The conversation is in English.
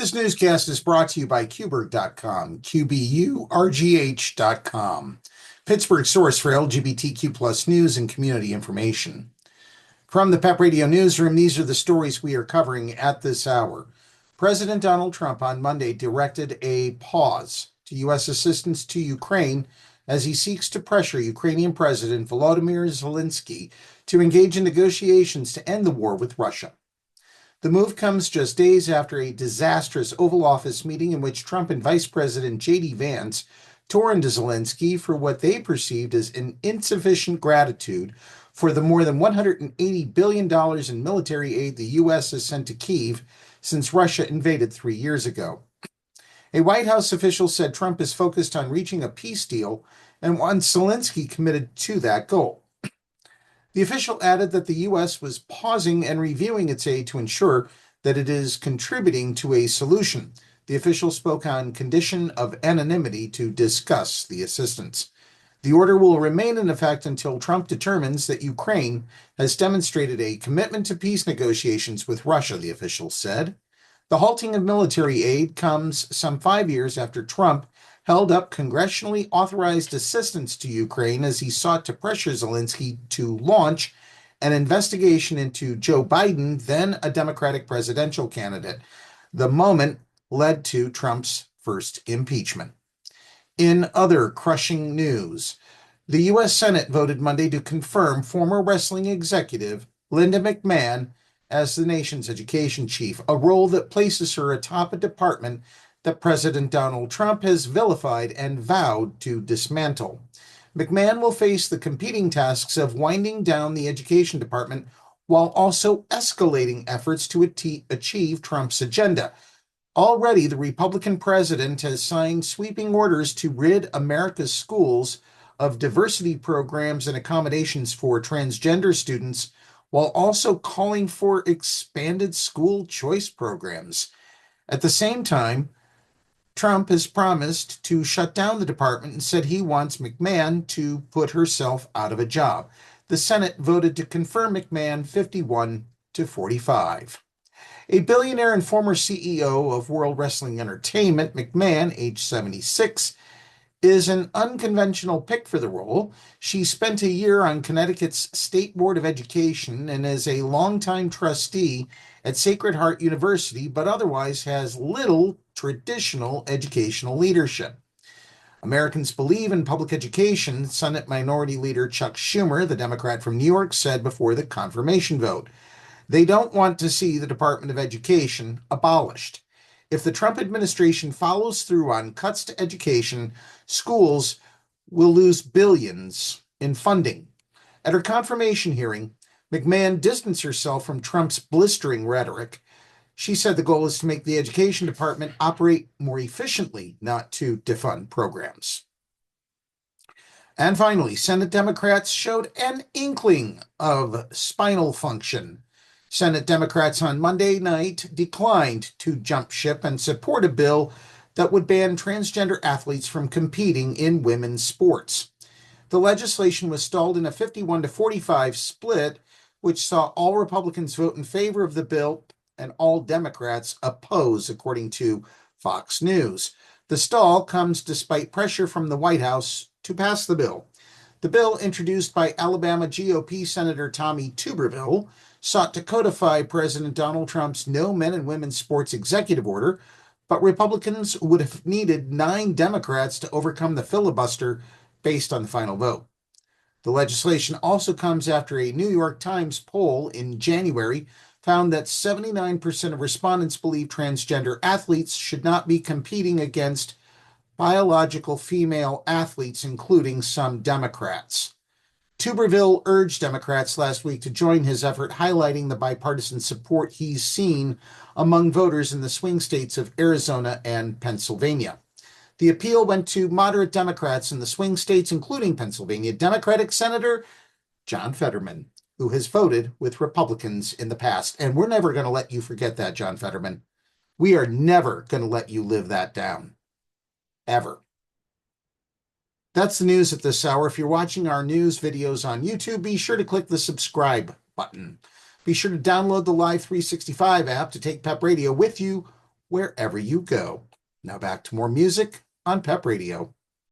This newscast is brought to you by Qburgh.com, QBURGH.com, Pittsburgh source for LGBTQ plus news and community information. From the PEP Radio Newsroom, these are the stories we are covering at this hour. President Donald Trump on Monday directed a pause to U.S. assistance to Ukraine as he seeks to pressure Ukrainian President Volodymyr Zelenskyy to engage in negotiations to end the war with Russia. The move comes just days after a disastrous Oval Office meeting in which Trump and Vice President J.D. Vance tore into Zelenskyy for what they perceived as an insufficient gratitude for the more than $180 billion in military aid the U.S. has sent to Kyiv since Russia invaded 3 years ago. A White House official said Trump is focused on reaching a peace deal and wants Zelenskyy committed to that goal. The official added that the U.S. was pausing and reviewing its aid to ensure that it is contributing to a solution. The official spoke on condition of anonymity to discuss the assistance. The order will remain in effect until Trump determines that Ukraine has demonstrated a commitment to peace negotiations with Russia, the official said. The halting of military aid comes some 5 years after Trump held up congressionally authorized assistance to Ukraine as he sought to pressure Zelenskyy to launch an investigation into Joe Biden, then a Democratic presidential candidate. The moment led to Trump's first impeachment. In other crushing news, the U.S. Senate voted Monday to confirm former wrestling executive Linda McMahon as the nation's education chief, a role that places her atop a department that President Donald Trump has vilified and vowed to dismantle. McMahon will face the competing tasks of winding down the education department while also escalating efforts to achieve Trump's agenda. Already, the Republican president has signed sweeping orders to rid America's schools of diversity programs and accommodations for transgender students, while also calling for expanded school choice programs. At the same time, Trump has promised to shut down the department and said he wants McMahon to put herself out of a job. The Senate voted to confirm McMahon 51-45. A billionaire and former CEO of World Wrestling Entertainment, McMahon, age 76, is an unconventional pick for the role. She spent a year on Connecticut's State Board of Education and is a longtime trustee at Sacred Heart University, but otherwise has little traditional educational leadership. Americans believe in public education, Senate Minority Leader Chuck Schumer, the Democrat from New York, said before the confirmation vote. They don't want to see the Department of Education abolished. If the Trump administration follows through on cuts to education, schools will lose billions in funding. At her confirmation hearing, McMahon distanced herself from Trump's blistering rhetoric. She said the goal is to make the education department operate more efficiently, not to defund programs. And finally, Senate Democrats showed an inkling of spinal function. Senate Democrats on Monday night declined to jump ship and support a bill that would ban transgender athletes from competing in women's sports. The legislation was stalled in a 51-45 split, which saw all Republicans vote in favor of the bill and all Democrats oppose, according to Fox News. The stall comes despite pressure from the White House to pass the bill. The bill, introduced by Alabama GOP Senator Tommy Tuberville, sought to codify President Donald Trump's No Men and Women's Sports executive order, but Republicans would have needed 9 Democrats to overcome the filibuster based on the final vote. The legislation also comes after a New York Times poll in January found that 79% of respondents believe transgender athletes should not be competing against biological female athletes, including some Democrats. Tuberville urged Democrats last week to join his effort, highlighting the bipartisan support he's seen among voters in the swing states of Arizona and Pennsylvania. The appeal went to moderate Democrats in the swing states, including Pennsylvania Democratic Senator John Fetterman, who has voted with Republicans in the past. And we're never going to let you forget that, John Fetterman. We are never going to let you live that down. Ever. That's the news at this hour. If you're watching our news videos on YouTube, be sure to click the subscribe button. Be sure to download the Live 365 app to take PEP Radio with you wherever you go. Now back to more music on PEP Radio.